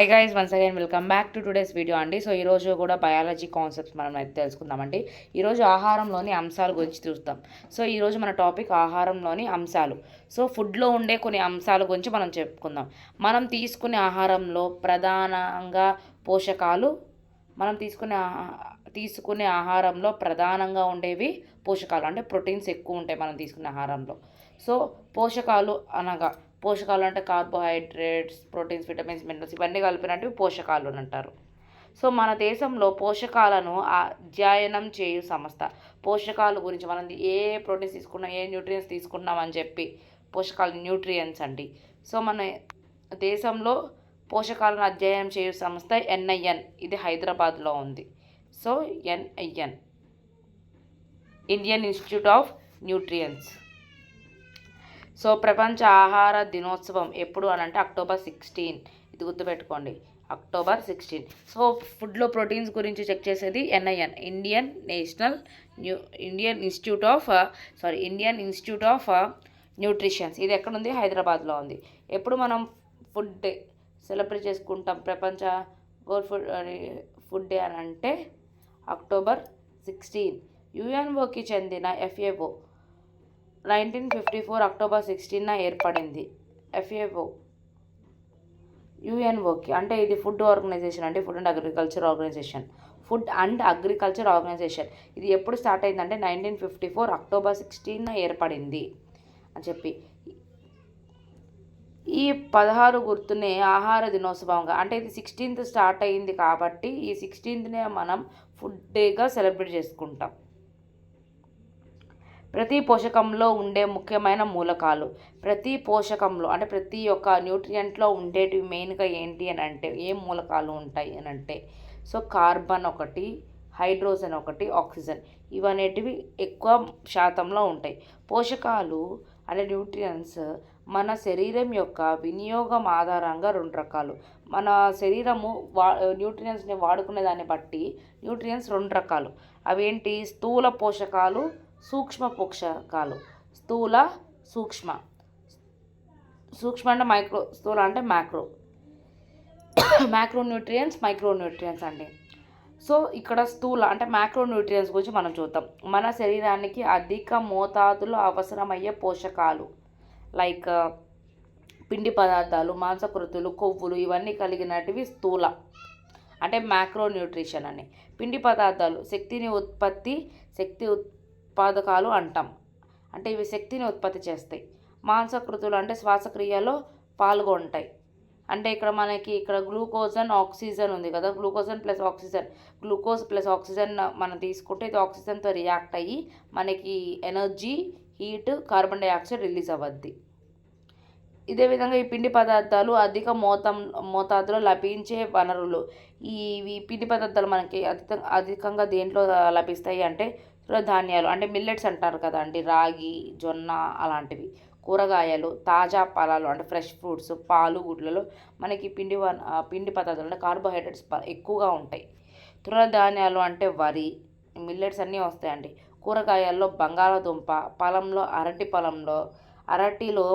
Hi guys, once again welcome back to today's video అండి. So ఈరోజు కూడా biology concepts మనం అయితే తెలుసుకుందామండి. ఈరోజు ఆహారంలోని అంశాల గురించి చూస్తాం. సో ఈరోజు మన టాపిక్ ఆహారంలోని అంశాలు. సో ఫుడ్లో ఉండే కొన్ని అంశాల గురించి మనం చెప్పుకుందాం. మనం తీసుకునే ఆహారంలో ప్రధానంగా పోషకాలు మనం తీసుకునే ఆహారంలో ప్రధానంగా ఉండేవి పోషకాలు, అంటే ప్రోటీన్స్ ఎక్కువ ఉంటాయి మనం తీసుకునే ఆహారంలో. సో పోషకాలు అంటే కార్బోహైడ్రేట్స్, ప్రోటీన్స్, విటమిన్స్, మినరల్స్ ఇవన్నీ కలిపినట్టు పోషకాలు అని అంటారు. సో మన దేశంలో పోషకాలను అధ్యయనం చేయు సంస్థ. పోషకాల గురించి మనం ఏ ప్రోటీన్స్ తీసుకున్నాం, ఏ న్యూట్రియన్స్ తీసుకున్నాం అని చెప్పి పోషకాలు న్యూట్రియన్స్ అండి. సో మన దేశంలో పోషకాలను అధ్యయనం చేయు సంస్థ ఎన్ఐఎన్, ఇది హైదరాబాద్లో ఉంది. So NIN, Indian institute of nutrients. So ప్రపంచ ఆహార దినోత్సవం ఎప్పుడు అని అంటే October 16. ఇది గుర్తుపెట్టుకోండి, October 16. సో ఫుడ్లో ప్రోటీన్స్ గురించి చెక్ చేసేది NIN, Indian institute of nutritions. ఇది ఎక్కడుంది? హైదరాబాద్లో ఉంది. ఎప్పుడు మనం ఫుడ్ డే సెలబ్రేట్ చేసుకుంటాం, ప్రపంచ ఫుడ్ డే అని అంటే October 16. యుఎన్ఓకి చెందిన FAO 1954 October 16న ఏర్పడింది. FAO యుఎన్ఓకి అంటే ఇది ఫుడ్ ఆర్గనైజేషన్, అంటే ఫుడ్ అండ్ అగ్రికల్చర్ ఆర్గనైజేషన్. ఇది ఎప్పుడు స్టార్ట్ అయిందంటే 1954 October 16న ఏర్పడింది అని చెప్పి. ఈ 16 గుర్తునే ఆహార దినోత్సవంగా, అంటే ఇది 16th స్టార్ట్ అయింది కాబట్టి ఈ 16thనే మనం ఫుడ్ డేగా సెలబ్రేట్ చేసుకుంటాం. ప్రతి పోషకంలో ఉండే ముఖ్యమైన మూలకాలు. ప్రతి పోషకంలో అంటే ప్రతి ఒక్క న్యూట్రియంట్లో ఉండేటివి మెయిన్గా ఏంటి అని అంటే, ఏ మూలకాలు ఉంటాయి అని అంటే, సో కార్బన్ ఒకటి, హైడ్రోజన్ ఒకటి, ఆక్సిజన్, ఇవనేటివి ఎక్కువ శాతంలో ఉంటాయి. పోషకాలు అంటే న్యూట్రియన్స్ మన శరీరం యొక్క వినియోగం ఆధారంగా 2 రకాలు. మన శరీరము న్యూట్రియన్స్ని వాడుకునే దాన్ని బట్టి న్యూట్రియన్స్ 2 రకాలు. అవేంటి? స్థూల పోషకాలు, సూక్ష్మ పోషకాలు. సూక్ష్మ అంటే మైక్రో, స్థూల అంటే మ్యాక్రోన్యూట్రియన్స్, మైక్రోన్యూట్రియన్స్ అండి. సో ఇక్కడ స్థూల అంటే మ్యాక్రోన్యూట్రియన్స్ గురించి మనం చూద్దాం. మన శరీరానికి అధిక మోతాదులో అవసరమయ్యే పోషకాలు లైక్ పిండి పదార్థాలు, మాంసకృతులు, కొవ్వులు ఇవన్నీ కలిగినటివి స్థూల అంటే మ్యాక్రోన్యూట్రిషన్ అని. పిండి పదార్థాలు శక్తి ఉత్పాదకాలు అంటాం, అంటే ఇవి శక్తిని ఉత్పత్తి చేస్తాయి. మాంసకృతులు అంటే శ్వాసక్రియలో పాల్గొంటాయి, అంటే ఇక్కడ గ్లూకోజ్ అండ్ ఆక్సిజన్ ఉంది కదా, గ్లూకోజ్ ప్లస్ ఆక్సిజన్ మనం తీసుకుంటే ఇది ఆక్సిజన్తో రియాక్ట్ అయ్యి మనకి energy, heat, carbon dioxide release అవ్వద్ది. ఇదే విధంగా ఈ పిండి పదార్థాలు అధిక మోతాదులో లభించే వనరులు. ఈ పిండి పదార్థాలు మనకి అధికంగా దేంట్లో లభిస్తాయి అంటే ధాన్యాలు, అంటే మిల్లెట్స్ అంటారు కదా అండి, రాగి, జొన్న అలాంటివి. కూరగాయలు, తాజా ఫలాలు అంటే ఫ్రెష్ ఫ్రూట్స్, పాలు, గుడ్లలో మనకి పిండి పదార్థాలు అంటే కార్బోహైడ్రేట్స్ ఎక్కువగా ఉంటాయి. తృణధాన్యాలు అంటే వరి, మిల్లెట్స్ అన్నీ వస్తాయండి. కూరగాయల్లో బంగాళాదుంప, అరటిలో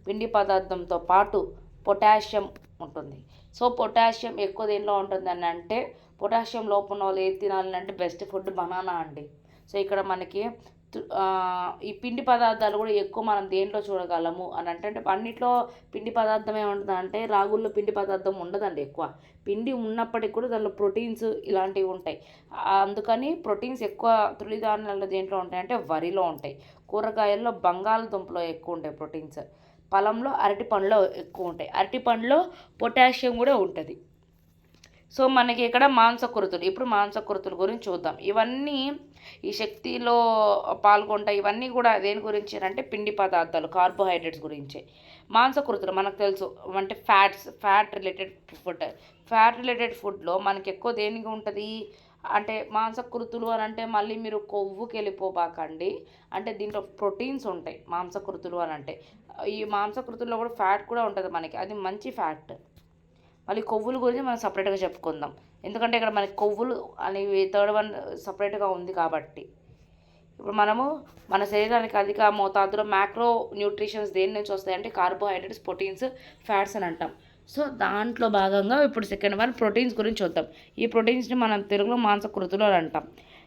పిండి పదార్థంతో పాటు పొటాషియం ఉంటుంది. సో పొటాషియం ఎక్కువ దేనిలో ఉంటుంది అని అంటే, పొటాషియం లోపం వాళ్ళు ఏది తినాలి అంటే బెస్ట్ ఫుడ్ బనానా అండి. సో ఇక్కడ మనకి ఈ పిండి పదార్థాలు కూడా ఎక్కువ మనం దేంట్లో చూడగలము అని అంటే, అన్నిట్లో పిండి పదార్థం ఏముంటుంది అంటే, రాగుల్లో పిండి పదార్థం ఉండదండి. ఎక్కువ పిండి ఉన్నప్పటికీ కూడా దానిలో ప్రోటీన్స్ ఇలాంటివి ఉంటాయి. అందుకని ప్రోటీన్స్ ఎక్కువ తృణధాన్యాలలో దేంట్లో ఉంటాయంటే వరిలో ఉంటాయి. కూరగాయల్లో బంగాళదుంపలో ఎక్కువ ఉంటాయి ప్రోటీన్స్. ఫలంలో అరటిపండులో ఎక్కువ ఉంటాయి. అరటిపండులో పొటాషియం కూడా ఉంటుంది. సో మనకి ఇక్కడ ఇప్పుడు మాంసకృతుల గురించి చూద్దాం. ఇవన్నీ ఈ శక్తిలో పాల్గొంటాయి. ఇవన్నీ కూడా దేని గురించి అంటే పిండి పదార్థాలు, కార్బోహైడ్రేట్స్ గురించి. మాంసకృతులు మనకు తెలుసు అంటే ఫ్యాట్ రిలేటెడ్ ఫుడ్లో మనకి ఎక్కువ దేనికి ఉంటుంది అంటే మాంసకృతులు అని అంటే, మళ్ళీ మీరు కొవ్వుకి వెళ్ళిపోబాకండి, అంటే దీంట్లో ప్రోటీన్స్ ఉంటాయి మాంసకృతులు అని అంటే. ఈ మాంసకృతుల్లో కూడా ఫ్యాట్ కూడా ఉంటుంది మనకి, అది మంచి ఫ్యాట్. మళ్ళీ కొవ్వుల గురించి మనం సపరేట్గా చెప్పుకుందాం, ఎందుకంటే ఇక్కడ మనకి కొవ్వులు అనేవి థర్డ్ వన్ సపరేట్గా ఉంది కాబట్టి. ఇప్పుడు మనము మన శరీరానికి అధిక మోతాదులో మ్యాక్రో న్యూట్రిషన్స్ దేని నుంచి వస్తాయంటే కార్బోహైడ్రేట్స్, ప్రోటీన్స్, ఫ్యాట్స్ అని అంటాం. సో దాంట్లో భాగంగా ఇప్పుడు సెకండ్ వన్ ప్రోటీన్స్ గురించి చూద్దాం. ఈ ప్రోటీన్స్ని మనం తెలుగులో మాంసకృతులు అని అంటాం.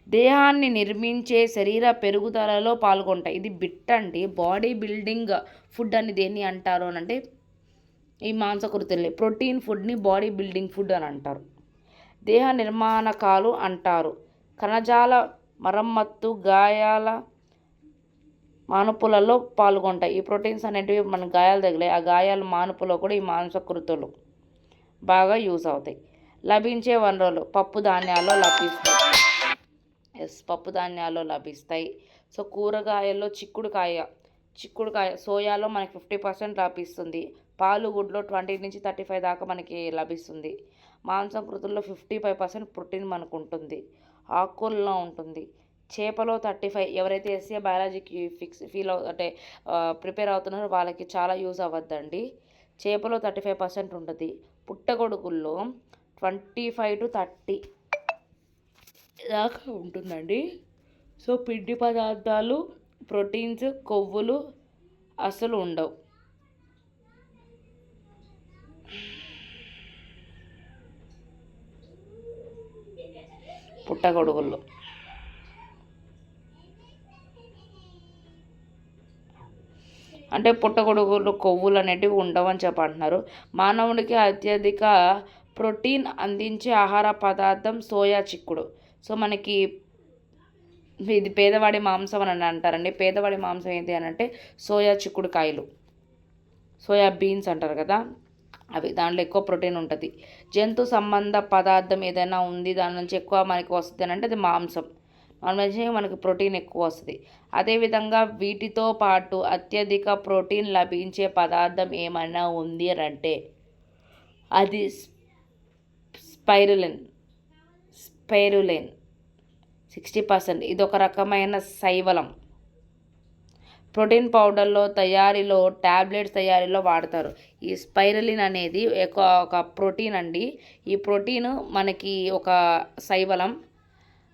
దేహాన్ని నిర్మించే శరీర పెరుగుదలలో పాల్గొంటాయి. ఇది బిట్ అండి. బాడీ బిల్డింగ్ ఫుడ్ అని దేన్ని అంటారు అని అంటే ఈ మాంసకృతుల్ని. ప్రోటీన్ ఫుడ్ని బాడీ బిల్డింగ్ ఫుడ్ అని అంటారు. దేహ నిర్మాణకాలు అంటారు. కణజాల మరమ్మత్తు, గాయాల మానుపులలో పాల్గొంటాయి. ఈ ప్రోటీన్స్ అనేటివి మన గాయాలు తగిలాయి, ఆ గాయాల మానుపులో కూడా ఈ మాంసకృతులు బాగా యూస్ అవుతాయి. లభించే వనరులు పప్పు ధాన్యాల్లో లభిస్తాయి. పప్పు ధాన్యాల్లో లభిస్తాయి. సో కూరగాయల్లో చిక్కుడుకాయ సోయాలో మనకి 50% లభిస్తుంది. పాలు, గుడ్లో 20-35 దాకా మనకి లభిస్తుంది. మాంసకృతుల్లో 55% ప్రోటీన్ మనకు ఉంటుంది. ఆకుకూరలో ఉంటుంది. చేపలో 35. ఎవరైతే ఎస్సీ బయాలజీకి అంటే ప్రిపేర్ అవుతున్నారో వాళ్ళకి చాలా యూజ్ అవ్వద్దండి. చేపలో 35% ఉంటుంది. పుట్టగొడుగుల్లో 25-30 దాకా ఉంటుందండి. సో పిండి పదార్థాలు, ప్రోటీన్స్, కొవ్వులు అసలు ఉండవు. పుట్టగొడుగుల్లో అంటే పుట్టగొడుగులు కొవ్వులు అనేటివి ఉండవని చెప్పంటున్నారు. మానవుడికి అత్యధిక ప్రోటీన్ అందించే ఆహార పదార్థం సోయా చిక్కుడు. సో మనకి ఇది పేదవాడి మాంసం అని అంటారండి. పేదవాడి మాంసం ఏంటి అని అంటే సోయా చిక్కుడుకాయలు, సోయా బీన్స్ అంటారు కదా అవి. దాంట్లో ఎక్కువ ప్రోటీన్ ఉంటుంది. జంతు సంబంధ పదార్థం ఏదైనా ఉంది దాని నుంచి ఎక్కువ మనకి వస్తుంది అని అంటే అది మాంసం. నాన్ మనకి ప్రోటీన్ ఎక్కువ వస్తుంది. అదేవిధంగా వీటితో పాటు అత్యధిక ప్రోటీన్ లభించే పదార్థం ఏమైనా ఉంది అని అంటే అది స్పైరులిన్ 60%. ఇది ఒక రకమైన శైవలం. ప్రోటీన్ పౌడర్లో తయారీలో, ట్యాబ్లెట్స్ తయారీలో వాడతారు. ఈ స్పైరులిన్ అనేది ఒక ప్రోటీన్ అండి. ఈ ప్రోటీన్ మనకి ఒక శైవలం.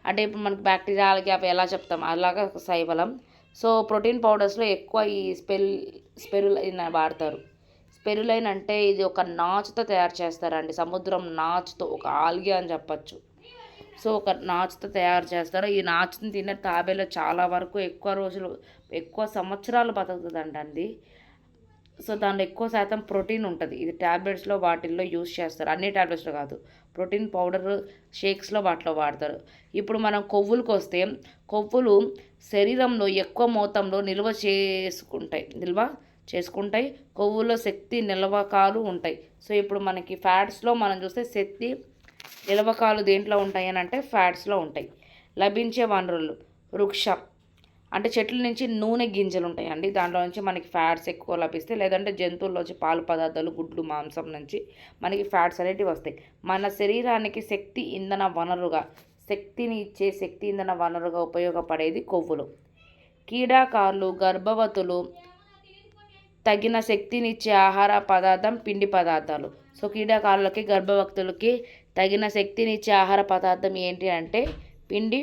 అంటే ఇప్పుడు మనకి బ్యాక్టీరియాలకి అవి ఎలా చెప్తాం అలాగా ఒక శైవలం. సో ప్రోటీన్ పౌడర్స్లో ఎక్కువ ఈ స్పెరులైన్ వాడతారు. స్పెరులైన్ అంటే ఇది ఒక నాచుతో తయారు చేస్తారండి. సముద్రం నాచుతో, ఒక ఆల్గే అని చెప్పచ్చు. సో ఒక నాచుతో తయారు చేస్తారు. ఈ నాచుని తినే తాబేలో చాలా వరకు ఎక్కువ సంవత్సరాలు బతుకుతుందండి. సో దాంట్లో ఎక్కువ శాతం ప్రోటీన్ ఉంటుంది. ఇది ట్యాబ్లెట్స్లో వాటిల్లో యూస్ చేస్తారు. అన్ని ట్యాబ్లెట్స్లో కాదు, ప్రోటీన్ పౌడర్ షేక్స్లో వాటిలో వాడతారు. ఇప్పుడు మనం కొవ్వులకు వస్తే, కొవ్వులు శరీరంలో ఎక్కువ మోతంలో నిల్వ చేసుకుంటాయి. కొవ్వులో శక్తి నిల్వకాలు ఉంటాయి. సో ఇప్పుడు మనకి ఫ్యాట్స్లో మనం చూస్తే శక్తి నిల్వకాలు దేంట్లో ఉంటాయి అని అంటే ఫ్యాట్స్లో ఉంటాయి. లభించే వనరులు వృక్షం అంటే చెట్ల నుంచి నూనె గింజలు ఉంటాయండి. దాంట్లో నుంచి మనకి ఫ్యాట్స్ ఎక్కువ లభిస్తాయి. లేదంటే జంతువుల్లోంచి పాలు పదార్థాలు, గుడ్లు, మాంసం నుంచి మనకి ఫ్యాట్స్ అనేటివి వస్తాయి. మన శరీరానికి శక్తిని ఇచ్చే శక్తి ఇంధన వనరుగా ఉపయోగపడేది కొవ్వులు. క్రీడాకారులు, గర్భవతులు తగిన శక్తినిచ్చే ఆహార పదార్థం పిండి పదార్థాలు. సో క్రీడాకారులకి, గర్భవతులకి తగిన శక్తినిచ్చే ఆహార పదార్థం ఏంటి అంటే పిండి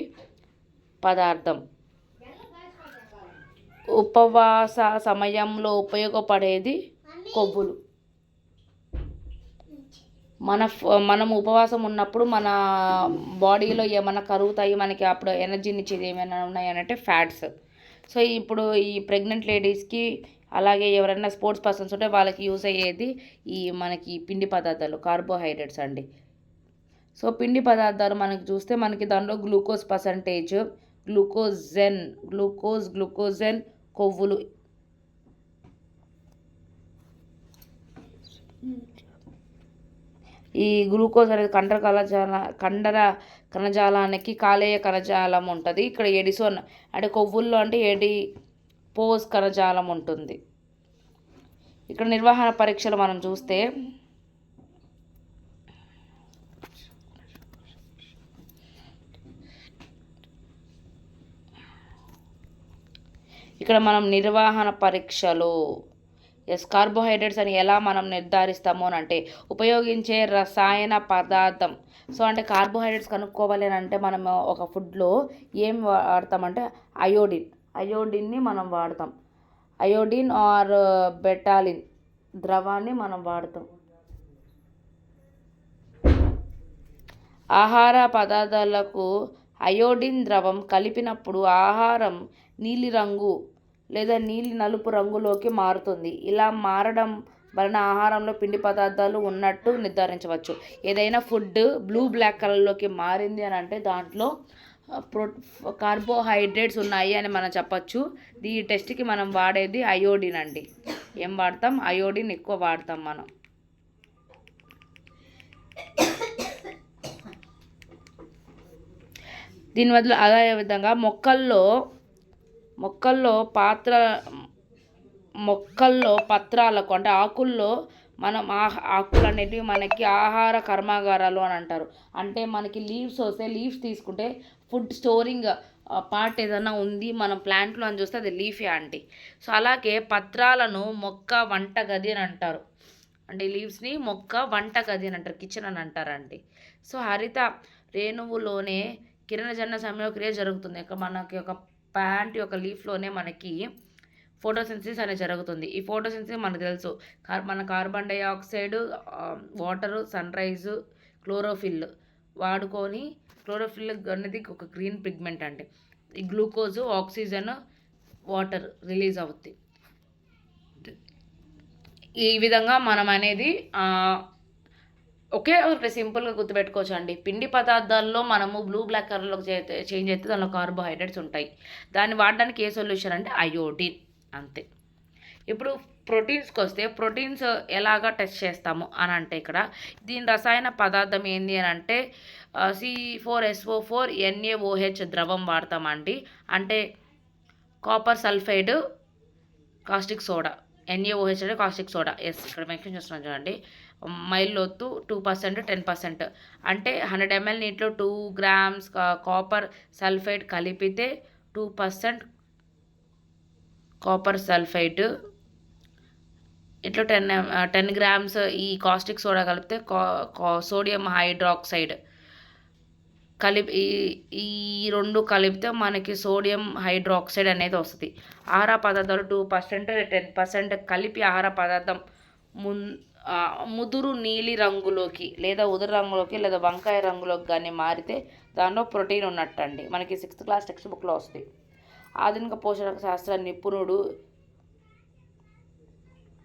పదార్థం. ఉపవాస సమయంలో ఉపయోగపడేది కొవ్వులు. మనం ఉపవాసం ఉన్నప్పుడు మన బాడీలో ఏమైనా కరుగుతాయి, మనకి అప్పుడు ఎనర్జీని ఇచ్చేది ఏమైనా ఉన్నాయనంటే ఫ్యాట్స్. సో ఇప్పుడు ఈ ప్రెగ్నెంట్ లేడీస్కి, అలాగే ఎవరైనా స్పోర్ట్స్ పర్సన్స్ ఉంటే వాళ్ళకి యూజ్ అయ్యేది ఈ మనకి పిండి పదార్థాలు, కార్బోహైడ్రేట్స్ అండి. సో పిండి పదార్థాలు మనకి చూస్తే మనకి దానిలో గ్లూకోజ్ పర్సంటేజ్, గ్లూకోజన్, కొవ్వులు ఈ గ్లూకోజ్ అనేది కండర కణజాలానికి కాలేయ కణజాలం ఉంటుంది. ఇక్కడ ఎడిసోన్ అంటే కొవ్వుల్లో అంటే ఎడిపోజ్ కణజాలం ఉంటుంది. ఇక్కడ నిర్వహణ పరీక్షలు మనం చూస్తే నిర్వహణ పరీక్షలు కార్బోహైడ్రేట్స్ అని ఎలా మనం నిర్ధారిస్తాము అని అంటే ఉపయోగించే రసాయన పదార్థం. సో అంటే కార్బోహైడ్రేట్స్ కనుక్కోవాలి అని అంటే మనం ఒక ఫుడ్లో ఏం వాడతామంటే అయోడిన్ని మనం వాడతాం. అయోడిన్ ఆర్ బెటాలిన్ ద్రవాన్ని మనం వాడతాం. ఆహార పదార్థాలకు అయోడిన్ ద్రవం కలిపినప్పుడు ఆహారం నీలిరంగు లేదా నీలి నలుపు రంగులోకి మారుతుంది. ఇలా మారడం వలన ఆహారంలో పిండి పదార్థాలు ఉన్నట్టు నిర్ధారించవచ్చు. ఏదైనా ఫుడ్ బ్లూ బ్లాక్ కలర్లోకి మారింది అని అంటే దాంట్లో కార్బోహైడ్రేట్స్ ఉన్నాయి అని మనం చెప్పచ్చు. ఈ టెస్ట్కి మనం వాడేది అయోడిన్ అండి. ఏం వాడతాం? అయోడిన్ ఎక్కువ వాడతాం మనం. దీని వల్ల అదే విధంగా మొక్కల్లో పత్రాలకు అంటే ఆకుల్లో మనం ఆకులు అనేటివి మనకి ఆహార కర్మాగారాలు అని అంటారు. అంటే మనకి లీవ్స్ వస్తే లీవ్స్ తీసుకుంటే ఫుడ్ స్టోరింగ్ పార్ట్ ఏదైనా ఉంది మనం ప్లాంట్లో అని చూస్తే అది లీఫే అండి. సో అలాగే పత్రాలను మొక్క వంట గది అని అంటారు. అంటే లీవ్స్ని మొక్క వంట గది అని అంటారు, కిచెన్ అని అంటారండి. సో హరిత రేణువులోనే కిరణజన్య సంయోగక్రియ జరుగుతుంది. ఇక్కడ మనకి ఒక ప్లాంట్ యొక్క లీఫ్లోనే మనకి ఫోటోసింథసిస్ అనేది జరుగుతుంది. ఈ ఫోటోసింథసిస్ మనకు తెలుసు, మన carbon dioxide, water, sunrise, chlorophyll వాడుకొని, క్లోరోఫిల్ అనేది ఒక గ్రీన్ పిగ్మెంట్ అంటే ఈ గ్లూకోజు, ఆక్సిజన్, వాటర్ రిలీజ్ అవుతుంది. ఈ విధంగా మనం అనేది ఒకే ఒకటి సింపుల్గా గుర్తుపెట్టుకోవచ్చు అండి. పిండి పదార్థాల్లో మనము బ్లూ బ్లాక్ కలర్లోకి చేంజ్ అయితే దానిలో కార్బోహైడ్రేట్స్ ఉంటాయి. దాన్ని వాడడానికి ఏ సొల్యూషన్ అంటే అయోడిన్, అంతే. ఇప్పుడు ప్రోటీన్స్కి వస్తే ప్రోటీన్స్ ఎలాగా టెస్ట్ చేస్తాము అని అంటే ఇక్కడ దీని రసాయన పదార్థం ఏంది అని అంటే C4SO4 NaOH ద్రవం వాడతామండి. అంటే copper sulphide caustic soda, NaOH అంటే కాస్టిక్ సోడా. ఎస్, ఇక్కడ మెన్షన్ చేస్తున్నాను చూడండి. మైల్లోతు 2%, 10%. అంటే 100 ml నీటిలో 2 grams కాపర్ సల్ఫైడ్ కలిపితే 2% కాపర్ సల్ఫైడ్, ఇట్లా 10 grams ఈ కాస్టిక్ సోడా కలిపితే సోడియం హైడ్రాక్సైడ్ కలిపి ఈ రెండు కలిపితే మనకి సోడియం హైడ్రాక్సైడ్ అనేది వస్తుంది. ఆహార పదార్థాలు 2%, 10% కలిపి ఆహార పదార్థం ముదురు నీలి రంగులోకి లేదా ఉదురు రంగులోకి లేదా వంకాయ రంగులోకి కానీ మారితే దాంట్లో ప్రోటీన్ ఉన్నట్టండి. మనకి 6th క్లాస్ టెక్స్ట్ బుక్లో వస్తుంది. ఆధునిక పోషక శాస్త్ర నిపుణుడు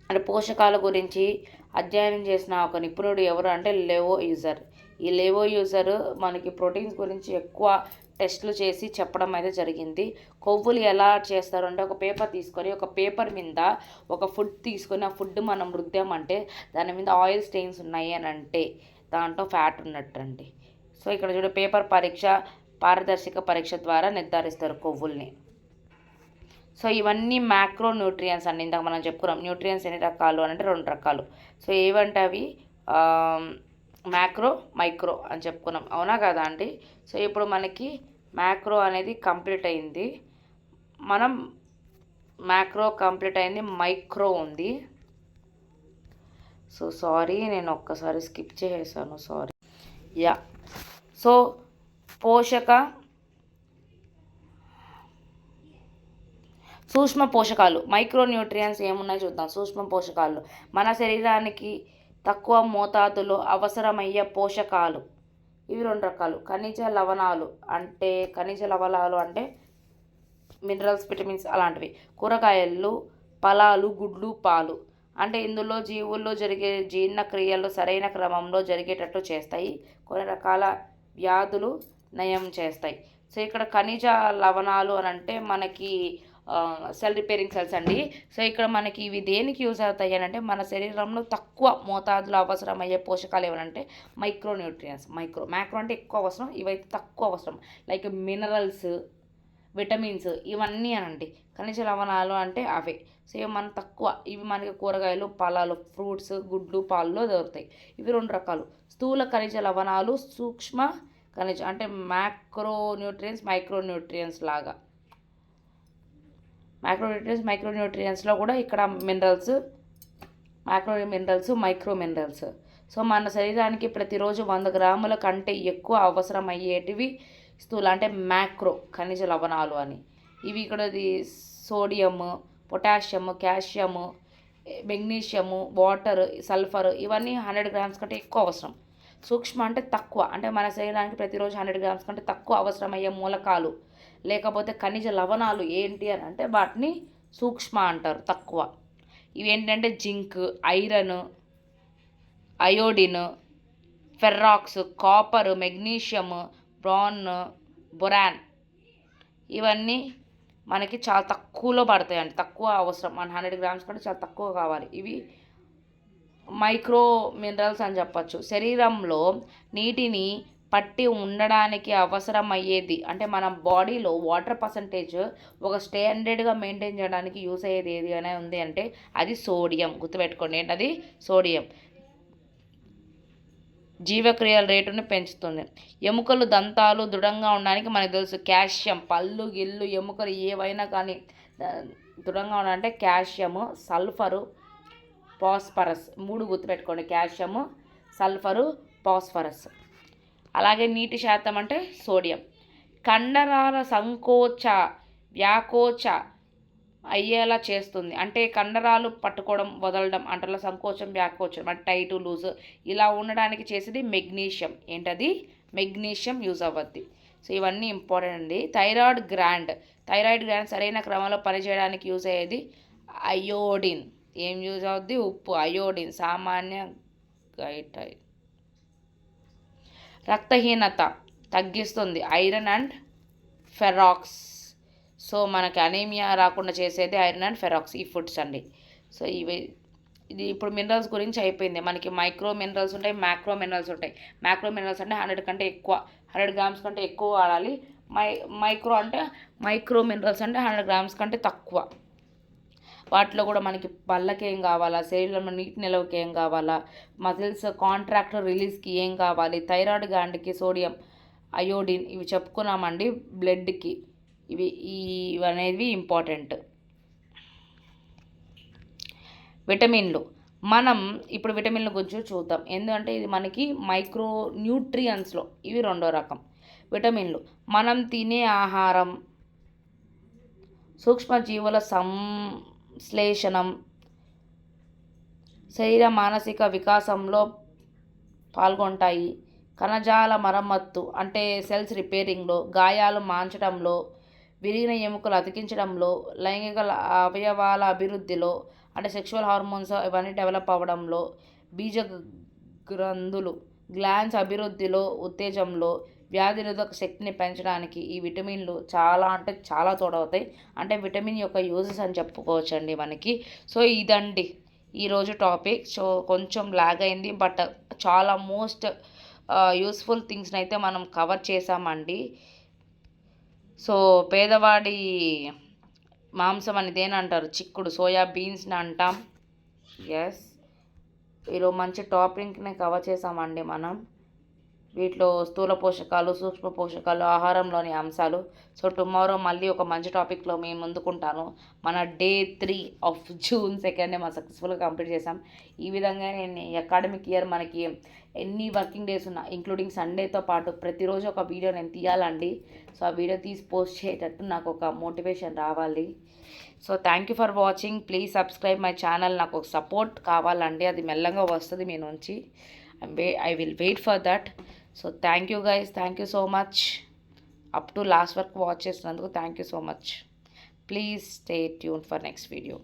అంటే పోషకాల గురించి అధ్యయనం చేసిన ఒక నిపుణుడు ఎవరు అంటే లెవోయిజర్. ఈ లెవోయిజర్ మనకి ప్రోటీన్స్ గురించి ఎక్కువ టెస్టులు చేసి చెప్పడం అయితే జరిగింది. కొవ్వులు ఎలా చేస్తారు అంటే ఒక పేపర్ తీసుకొని ఒక పేపర్ మీద ఒక ఫుడ్ తీసుకొని ఆ ఫుడ్ మనం రుద్దామంటే దాని మీద ఆయిల్ స్టెయిన్స్ ఉన్నాయి అని అంటే దాంట్లో ఫ్యాట్ ఉన్నట్టండి. సో ఇక్కడ చూడ పేపర్ పరీక్ష, పారదర్శక పరీక్ష ద్వారా నిర్ధారిస్తారు కొవ్వుల్ని. సో ఇవన్నీ మ్యాక్రో న్యూట్రియన్స్ అండి. ఇందాక మనం చెప్పుకున్నాం న్యూట్రియన్స్ ఎన్ని రకాలు అంటే 2 రకాలు. సో ఏవంటే అవి మ్యాక్రో, మైక్రో అని చెప్పుకున్నాం, అవునా కదా అండి? సో ఇప్పుడు మనకి మ్యాక్రో అనేది కంప్లీట్ అయింది. మనం మ్యాక్రో కంప్లీట్ అయింది, మైక్రో ఉంది. సో సారీ, నేను ఒక్కసారి స్కిప్ చేసేసాను, సారీ. యా, సో సూక్ష్మ పోషకాలు, మైక్రో న్యూట్రియన్స్ ఏమున్నాయో చూద్దాం. సూక్ష్మ పోషకాలు మన శరీరానికి తక్కువ మోతాదులో అవసరమయ్యే పోషకాలు. ఇవి 2 రకాలు. ఖనిజ లవణాలు అంటే మినరల్స్, విటమిన్స్ అలాంటివి. కూరగాయలు, ఫలాలు, గుడ్లు, పాలు అంటే ఇందులో జీవుల్లో జరిగే జీర్ణక్రియలు సరైన క్రమంలో జరిగేటట్టు చేస్తాయి. కొన్ని రకాల వ్యాధులు నయం చేస్తాయి. సో ఇక్కడ ఖనిజ లవణాలు అని అంటే మనకి సెల్ రిపేరింగ్ సెల్స్ అండి. సో ఇక్కడ మనకి ఇవి దేనికి యూజ్ అవుతాయి అని అంటే మన శరీరంలో తక్కువ మోతాదులో అవసరమయ్యే పోషకాలు ఏమనంటే మైక్రో న్యూట్రియన్స్. మ్యాక్రో అంటే ఎక్కువ అవసరం, ఇవైతే తక్కువ అవసరం. లైక్ మినరల్స్, విటమిన్స్ ఇవన్నీ అనండి. ఖనిజ లవణాలు అంటే అవే. సో ఇవి మన తక్కువ, ఇవి మనకి కూరగాయలు, ఫలాలు, ఫ్రూట్స్, గుడ్లు, పాలలో దొరుకుతాయి. ఇవి 2 రకాలు. స్థూల ఖనిజ లవణాలు, సూక్ష్మ ఖనిజ అంటే మైక్రో న్యూట్రియన్స్ లాగా. మైక్రో న్యూట్రియన్స్లో కూడా ఇక్కడ మైక్రో మినరల్స్. సో మన శరీరానికి ప్రతిరోజు 100 గ్రాముల కంటే ఎక్కువ అవసరమయ్యేటివి స్థూల అంటే మ్యాక్రో ఖనిజ లవణాలు అని. ఇవి ఇక్కడది sodium, potassium, calcium, magnesium, water, sulphur ఇవన్నీ 100 grams కంటే ఎక్కువ అవసరం. సూక్ష్మ అంటే తక్కువ, అంటే మన శరీరానికి ప్రతిరోజు 100 గ్రామ్స్ కంటే తక్కువ అవసరమయ్యే మూలకాలు లేకపోతే ఖనిజ లవణాలు ఏంటి అని అంటే వాటిని సూక్ష్మ అంటారు, తక్కువ. ఇవి ఏంటంటే జింక్, ఐరన్, అయోడిన్, ఫెర్రాక్స్, కాపర్, మెగ్నీషియం, బ్రాన్, బొరాన్, ఇవన్నీ మనకి చాలా తక్కువలో పడతాయండి, తక్కువ అవసరం. మన 100 గ్రామ్స్ కంటే చాలా తక్కువ కావాలి. ఇవి మైక్రో మినరల్స్ అని చెప్పచ్చు. శరీరంలో నీటిని పట్టి ఉండడానికి అవసరమయ్యేది, అంటే మన బాడీలో వాటర్ పర్సంటేజ్ ఒక స్టాండర్డ్గా మెయింటైన్ చేయడానికి యూస్ అయ్యేది ఏది అని ఉంది అంటే అది సోడియం. గుర్తుపెట్టుకోండి, ఏంటది? సోడియం. జీవక్రియల రేటును పెంచుతుంది. ఎముకలు, దంతాలు దృఢంగా ఉండడానికి మనకు తెలుసు కాల్షియం. పళ్ళు, గిళ్ళు, ఎముకలు ఏవైనా కానీ దృఢంగా ఉండాలంటే కాల్షియము, సల్ఫరు, ఫాస్ఫరస్, 3 గుర్తుపెట్టుకోండి: కాల్షియము, సల్ఫరు, ఫాస్ఫరస్. అలాగే నీటి శాతం అంటే సోడియం. కండరాల సంకోచ వ్యాకోచ అయ్యేలా చేస్తుంది, అంటే కండరాలు పట్టుకోవడం, వదలడం, అంటల సంకోచం, వ్యాకోచం, అంటే టైటు, లూజ్ ఇలా ఉండడానికి చేసేది మెగ్నీషియం. ఏంటది? మెగ్నీషియం యూజ్ అవ్వద్ది. సో ఇవన్నీ ఇంపార్టెంట్ అండి. థైరాయిడ్ గ్లాండ్ సరైన క్రమంలో పనిచేయడానికి యూజ్ అయ్యేది అయోడిన్. ఏం యూజ్ అవుద్ది? ఉప్పు, అయోడిన్, సామాన్య గైటైడ్. రక్తహీనత తగ్గిస్తుంది, ఐరన్ అండ్ ఫెరాక్స్. సో మనకి అనీమియా రాకుండా చేసేది ఐరన్ అండ్ ఫెరాక్స్, ఈ ఫుడ్స్ అండి. సో ఇది ఇప్పుడు మినరల్స్ గురించి అయిపోయింది. మనకి మైక్రో మినరల్స్ ఉంటాయి, మ్యాక్రో మినరల్స్ ఉంటాయి. మ్యాక్రో మినరల్స్ అంటే 100 కంటే ఎక్కువ, 100 గ్రామ్స్ కంటే ఎక్కువ వాడాలి. మైక్రో మినరల్స్ అంటే 100 గ్రామ్స్ కంటే తక్కువ. వాటిలో కూడా మనకి పళ్ళకి ఏం కావాలా, శరీరంలో నీటి నిల్వకి ఏం కావాలా, మజిల్స్ కాంట్రాక్ట్ రిలీజ్కి ఏం కావాలి, థైరాయిడ్ గ్లాండ్కి సోడియం, అయోడిన్, ఇవి చెప్పుకున్నామండి. బ్లడ్కి ఇవనేవి ఇంపార్టెంట్. విటమిన్లు. మనం ఇప్పుడు విటమిన్ల గురించి చూద్దాం, ఎందుకంటే ఇది మనకి మైక్రో న్యూట్రియన్స్లో ఇవి 2వ రకం. విటమిన్లు మనం తినే ఆహారం, సూక్ష్మజీవుల సంశ్లేషణం, శరీర మానసిక వికాసంలో పాల్గొంటాయి. కణజాల మరమ్మత్తు అంటే సెల్స్ రిపేరింగ్లో, గాయాలు మాన్చడంలో, విరిగిన ఎముకలు అతికించడంలో, లైంగిక అవయవాల అభివృద్ధిలో అంటే సెక్షువల్ హార్మోన్స్ ఇవన్నీ డెవలప్ అవ్వడంలో, బీజ గ్రంథులు గ్లాండ్స్ అభివృద్ధిలో, ఉత్తేజంలో, వ్యాధి నిరోధక శక్తిని పెంచడానికి ఈ విటమిన్లు చాలా అంటే చాలా తోడవుతాయి. అంటే విటమిన్ యొక్క యూజెస్ అని చెప్పుకోవచ్చండి మనకి. సో ఇదండి ఈరోజు టాపిక్. సో కొంచెం లాగ్ అయింది, బట్ చాలా మోస్ట్ యూస్ఫుల్ థింగ్స్ని అయితే మనం కవర్ చేసామండి. సో పేదవాడి మాంసం అని దేనంటారు? చిక్కుడు, సోయా బీన్స్ని అంటాం. ఎస్, ఈరోజు మంచి టాపిక్ని కవర్ చేసామండి మనం. వీటిలో స్థూల పోషకాలు, సూక్ష్మ పోషకాలు, ఆహారంలోని అంశాలు. సో టుమారో మళ్ళీ ఒక మంచి టాపిక్లో మేము ముందుకుంటాను. మన డే 3 ఆఫ్ జూన్ 2 మనం సక్సెస్ఫుల్గా కంప్లీట్ చేసాం. ఈ విధంగా నేను అకాడమిక్ ఇయర్ మనకి ఎన్ని వర్కింగ్ డేస్ ఉన్నా ఇంక్లూడింగ్ సండేతో పాటు ప్రతిరోజు ఒక వీడియో నేను తీయాలండి. సో ఆ వీడియో తీసి పోస్ట్ చేసేటట్టు నాకు ఒక మోటివేషన్ రావాలి. So thank you for watching. Please subscribe my channel. నాకు ఒక సపోర్ట్ కావాలండి, అది మెల్లగా వస్తుంది మీ నుంచి. I will wait for that. So thank you guys, thank you so much. Up to last work watch చేసినందుకు thank you so much. Please stay tuned for next video.